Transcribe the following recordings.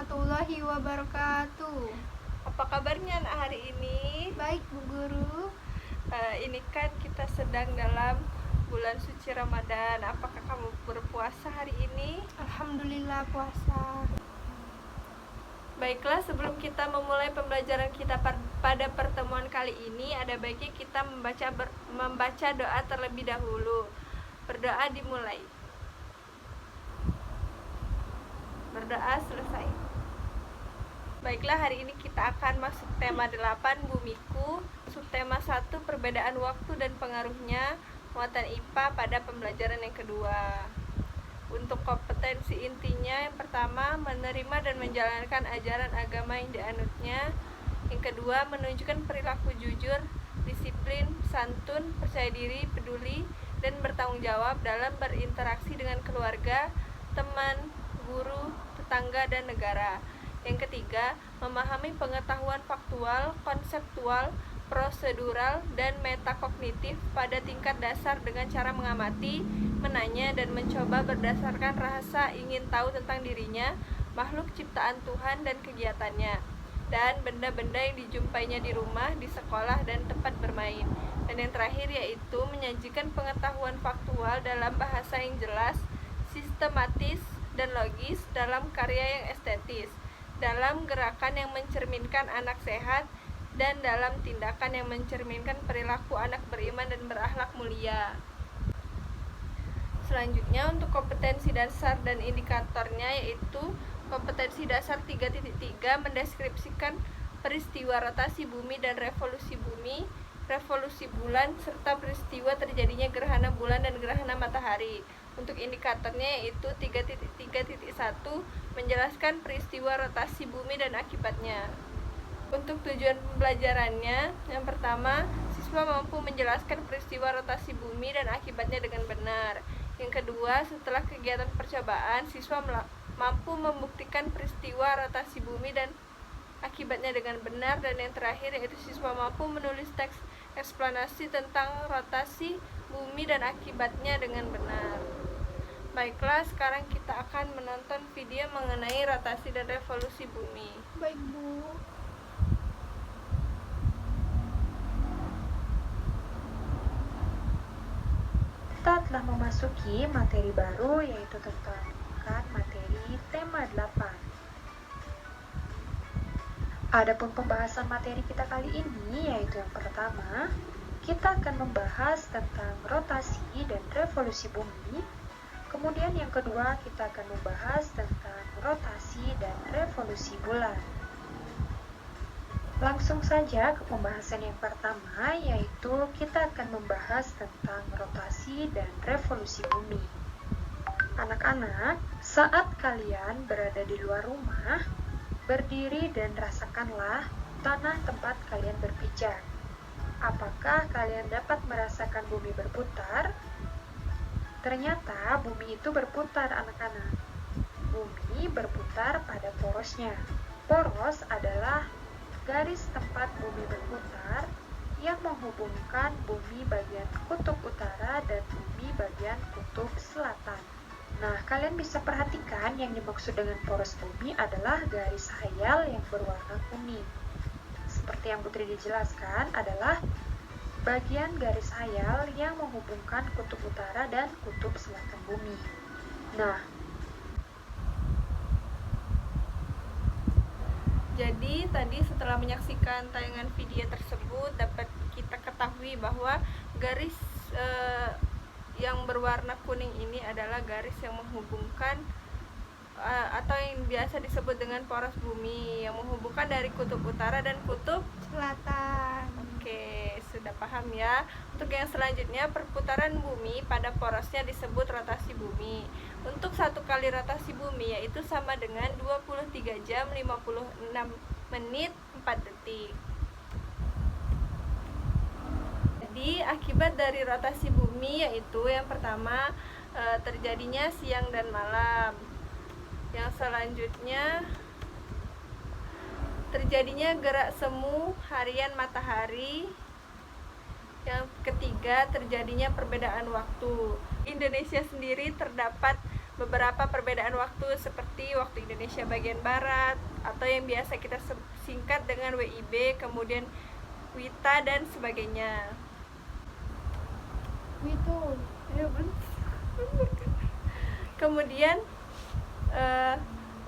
warahmatullahi wabarakatuh. Apa kabarnya anak hari ini? Baik Bu Guru. Ini kan kita sedang dalam bulan suci Ramadan. Apakah kamu berpuasa hari ini? Alhamdulillah puasa. Baiklah, sebelum kita memulai pembelajaran kita pada pertemuan kali ini, ada baiknya kita membaca doa terlebih dahulu. Berdoa dimulai. Berdoa selesai. Baiklah, hari ini kita akan masuk tema 8, Bumiku. Subtema 1, perbedaan waktu dan pengaruhnya, muatan IPA pada pembelajaran yang kedua. Untuk kompetensi intinya, yang pertama, menerima dan menjalankan ajaran agama yang dianutnya. Yang kedua, menunjukkan perilaku jujur, disiplin, santun, percaya diri, peduli, dan bertanggung jawab dalam berinteraksi dengan keluarga, teman, guru, tetangga, dan negara. Yang ketiga, memahami pengetahuan faktual, konseptual, prosedural, dan metakognitif pada tingkat dasar dengan cara mengamati, menanya, dan mencoba berdasarkan rasa ingin tahu tentang dirinya, makhluk ciptaan Tuhan dan kegiatannya, dan benda-benda yang dijumpainya di rumah, di sekolah, dan tempat bermain. Dan yang terakhir yaitu menyajikan pengetahuan faktual dalam bahasa yang jelas, sistematis, dan logis, dalam karya yang estetis, dalam gerakan yang mencerminkan anak sehat, dan dalam tindakan yang mencerminkan perilaku anak beriman dan berakhlak mulia. Selanjutnya, untuk kompetensi dasar dan indikatornya yaitu kompetensi dasar 3.3 mendeskripsikan peristiwa rotasi bumi dan revolusi bumi, revolusi bulan, serta peristiwa terjadinya gerhana bulan dan gerhana matahari. Untuk indikatornya yaitu 3.3.1 menjelaskan peristiwa rotasi bumi dan akibatnya. Untuk tujuan pembelajarannya, yang pertama, siswa mampu menjelaskan peristiwa rotasi bumi dan akibatnya dengan benar. Yang kedua, setelah kegiatan percobaan, siswa mampu membuktikan peristiwa rotasi bumi dan akibatnya dengan benar. Dan yang terakhir yaitu siswa mampu menulis teks eksplanasi tentang rotasi bumi dan akibatnya dengan benar. Baiklah, sekarang kita akan menonton video mengenai rotasi dan revolusi bumi. Baik Bu. Kita telah memasuki materi baru, yaitu tentang materi tema 8. Adapun pembahasan materi kita kali ini yaitu yang pertama, kita akan membahas tentang rotasi dan revolusi bumi. Kemudian yang kedua, kita akan membahas tentang rotasi dan revolusi bulan. Langsung saja ke pembahasan yang pertama, yaitu kita akan membahas tentang rotasi dan revolusi bumi. Anak-anak, saat kalian berada di luar rumah, berdiri dan rasakanlah tanah tempat kalian berpijak. Apakah kalian dapat merasakan bumi berputar? Ternyata bumi itu berputar, anak-anak. Bumi berputar pada porosnya. Poros adalah garis tempat bumi berputar yang menghubungkan bumi bagian kutub utara dan bumi bagian kutub selatan. Nah, kalian bisa perhatikan yang dimaksud dengan poros bumi adalah garis khayal yang berwarna kuning. Seperti yang Putri dijelaskan, adalah bagian garis khayal yang menghubungkan kutub utara dan kutub selatan bumi. Nah, jadi tadi setelah menyaksikan tayangan video tersebut, dapat kita ketahui bahwa garis yang berwarna kuning ini adalah garis yang menghubungkan atau yang biasa disebut dengan poros bumi, yang menghubungkan dari kutub utara dan kutub Selatan. Oke, sudah paham ya. Untuk yang selanjutnya, perputaran bumi pada porosnya disebut rotasi bumi. Untuk satu kali rotasi bumi yaitu sama dengan 23 jam 56 menit 4 detik. Jadi akibat dari rotasi bumi yaitu yang pertama, terjadinya siang dan malam. Yang selanjutnya, terjadinya gerak semu harian matahari. Yang ketiga, terjadinya perbedaan waktu. Di Indonesia sendiri terdapat beberapa perbedaan waktu seperti waktu Indonesia bagian Barat atau yang biasa kita singkat dengan WIB, kemudian WITA dan sebagainya. Itu. Kemudian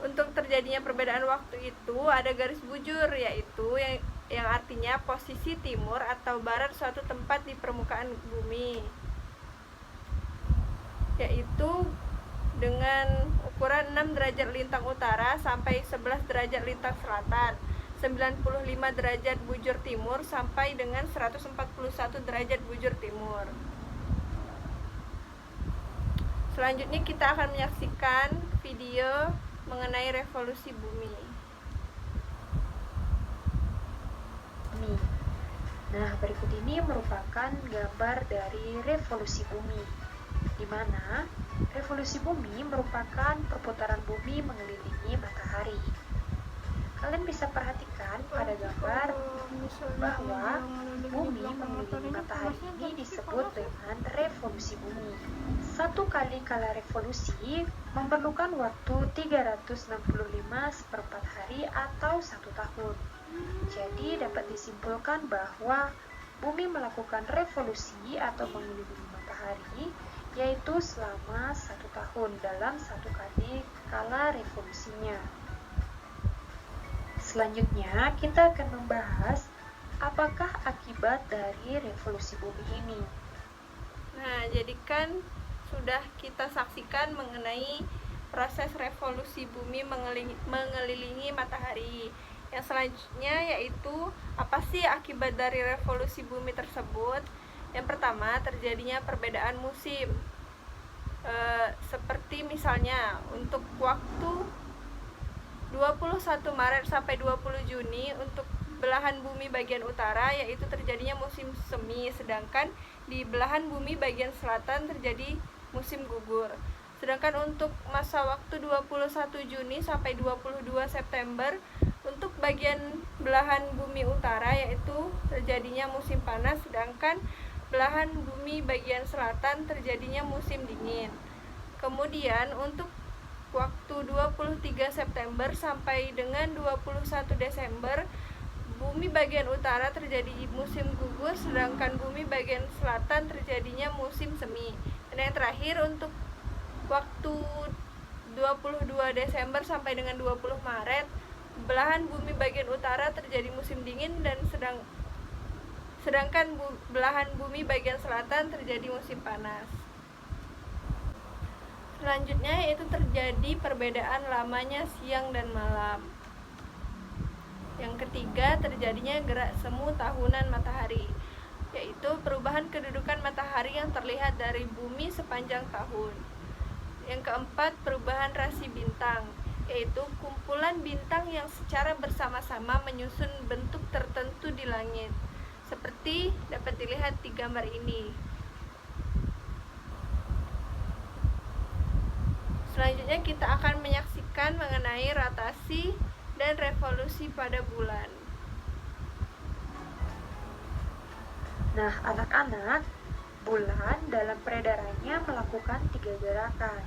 untuk terjadinya perbedaan waktu itu ada garis bujur, yaitu yang artinya posisi timur atau barat suatu tempat di permukaan bumi, yaitu dengan ukuran 6 derajat lintang utara sampai 11 derajat lintang selatan, 95 derajat bujur timur sampai dengan 141 derajat bujur timur. Selanjutnya kita akan menyaksikan video mengenai revolusi bumi. Nah, berikut ini merupakan gambar dari revolusi bumi, di mana revolusi bumi merupakan perputaran bumi mengelilingi matahari. Kalian bisa perhatikan pada gambar bahwa bumi mengelilingi matahari ini disebut dengan revolusi bumi. Satu kali kala revolusi memerlukan waktu 365 seperempat hari atau 1 tahun. Jadi dapat disimpulkan bahwa bumi melakukan revolusi atau mengelilingi matahari yaitu selama 1 tahun dalam 1 kali kala revolusinya. Selanjutnya kita akan membahas apakah akibat dari revolusi bumi ini. Nah, jadi kan sudah kita saksikan mengenai proses revolusi bumi mengelilingi matahari. Yang selanjutnya yaitu apa sih akibat dari revolusi bumi tersebut? Yang pertama, terjadinya perbedaan musim. Seperti misalnya untuk waktu 21 Maret sampai 20 Juni untuk belahan bumi bagian utara yaitu terjadinya musim semi, sedangkan di belahan bumi bagian selatan terjadi musim gugur. Sedangkan untuk masa waktu 21 Juni sampai 22 September untuk bagian belahan bumi utara yaitu terjadinya musim panas, sedangkan belahan bumi bagian selatan terjadinya musim dingin. Kemudian untuk waktu 23 September sampai dengan 21 Desember bumi bagian utara terjadi musim gugur, sedangkan bumi bagian selatan terjadinya musim semi. Dan yang terakhir untuk waktu 22 Desember sampai dengan 20 Maret belahan bumi bagian utara terjadi musim dingin dan sedangkan belahan bumi bagian selatan terjadi musim panas. Selanjutnya yaitu terjadi perbedaan lamanya siang dan malam. Yang ketiga, terjadinya gerak semu tahunan matahari, yaitu perubahan kedudukan matahari yang terlihat dari bumi sepanjang tahun. Yang keempat, perubahan rasi bintang, yaitu kumpulan bintang yang secara bersama-sama menyusun bentuk tertentu di langit, seperti dapat dilihat di gambar ini. Selanjutnya kita akan menyaksikan mengenai rotasi dan revolusi pada bulan. Nah, anak-anak, bulan dalam peredarannya melakukan 3 gerakan.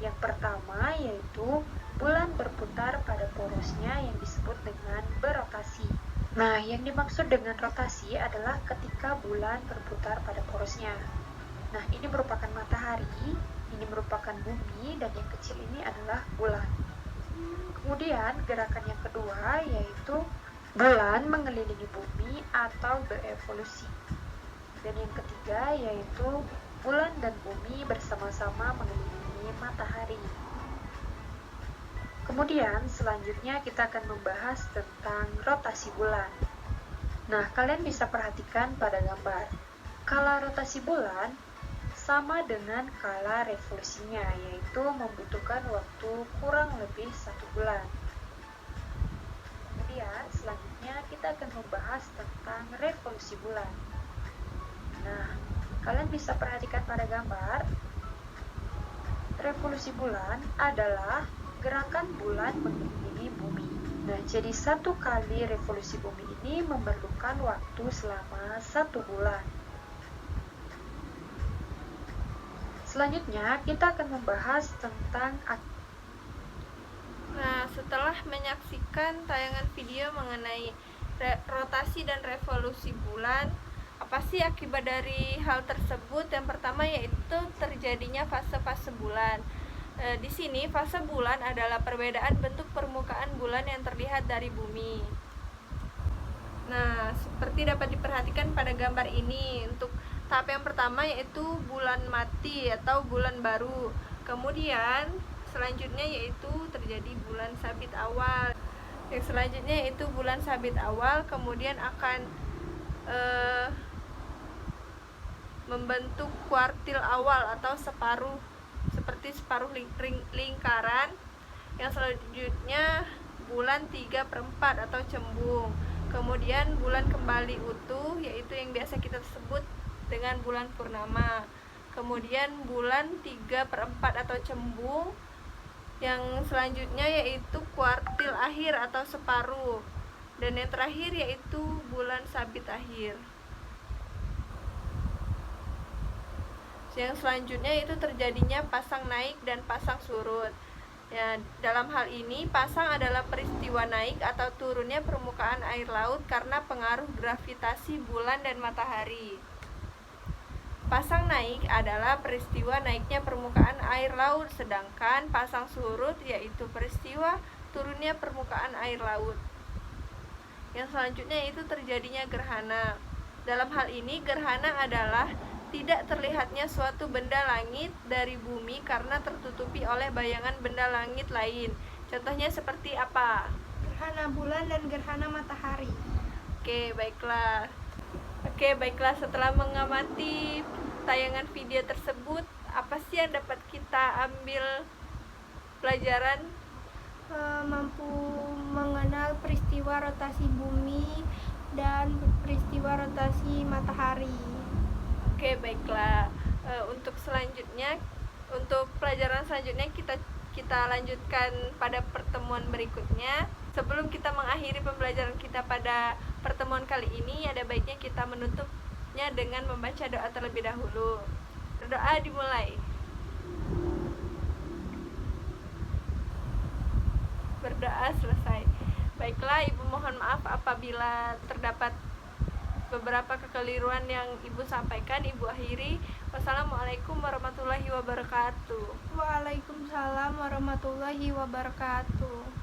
Yang pertama yaitu bulan berputar pada porosnya yang disebut dengan berotasi. Nah, yang dimaksud dengan rotasi adalah ketika bulan berputar pada porosnya. Nah, ini merupakan matahari, ini merupakan bumi, dan yang kecil ini adalah bulan. Kemudian gerakan yang kedua yaitu bulan mengelilingi bumi atau berevolusi. Dan yang ketiga yaitu bulan dan bumi bersama-sama mengelilingi matahari. Kemudian selanjutnya kita akan membahas tentang rotasi bulan. Nah, kalian bisa perhatikan pada gambar. Kala rotasi bulan sama dengan kala revolusinya, yaitu membutuhkan waktu kurang lebih 1 bulan. Kemudian selanjutnya kita akan membahas tentang revolusi bulan. Nah, kalian bisa perhatikan pada gambar. Revolusi bulan adalah gerakan bulan mengelilingi bumi. Nah, jadi 1 kali revolusi bumi ini memerlukan waktu selama 1 bulan. Selanjutnya, kita akan membahas tentang Nah, setelah menyaksikan tayangan video mengenai rotasi dan revolusi bulan, apa sih akibat dari hal tersebut? Yang pertama yaitu terjadinya fase-fase bulan. Di sini fase bulan adalah perbedaan bentuk permukaan bulan yang terlihat dari bumi. Nah, seperti dapat diperhatikan pada gambar ini, untuk tahap yang pertama yaitu bulan mati atau bulan baru. Kemudian selanjutnya yaitu terjadi bulan sabit awal. Yang selanjutnya yaitu bulan sabit awal kemudian akan membentuk kuartil awal atau separuh, seperti separuh lingkaran. Yang selanjutnya bulan 3/4 atau cembung. Kemudian bulan kembali utuh, yaitu yang biasa kita sebut dengan bulan purnama. Kemudian bulan 3/4 atau cembung. Yang selanjutnya yaitu kuartil akhir atau separuh. Dan yang terakhir yaitu bulan sabit akhir. Yang selanjutnya itu terjadinya pasang naik dan pasang surut. Ya, dalam hal ini pasang adalah peristiwa naik atau turunnya permukaan air laut karena pengaruh gravitasi bulan dan matahari. Pasang naik adalah peristiwa naiknya permukaan air laut, sedangkan pasang surut yaitu peristiwa turunnya permukaan air laut. Yang selanjutnya itu terjadinya gerhana. Dalam hal ini gerhana adalah tidak terlihatnya suatu benda langit dari bumi karena tertutupi oleh bayangan benda langit lain. Contohnya seperti apa? Gerhana bulan dan gerhana matahari. Oke, baiklah, setelah mengamati tayangan video tersebut, apa sih yang dapat kita ambil pelajaran? Mampu mengenal peristiwa rotasi bumi dan peristiwa rotasi matahari. Oke, baiklah. Untuk pelajaran selanjutnya kita lanjutkan pada pertemuan berikutnya. Sebelum kita mengakhiri pembelajaran kita pada pertemuan kali ini, ada baiknya kita menutupnya dengan membaca doa terlebih dahulu. Doa dimulai. Berdoa selesai. Baiklah, Ibu mohon maaf apabila terdapat beberapa kekeliruan yang Ibu sampaikan. Ibu akhiri. Wassalamualaikum warahmatullahi wabarakatuh. Waalaikumsalam warahmatullahi wabarakatuh.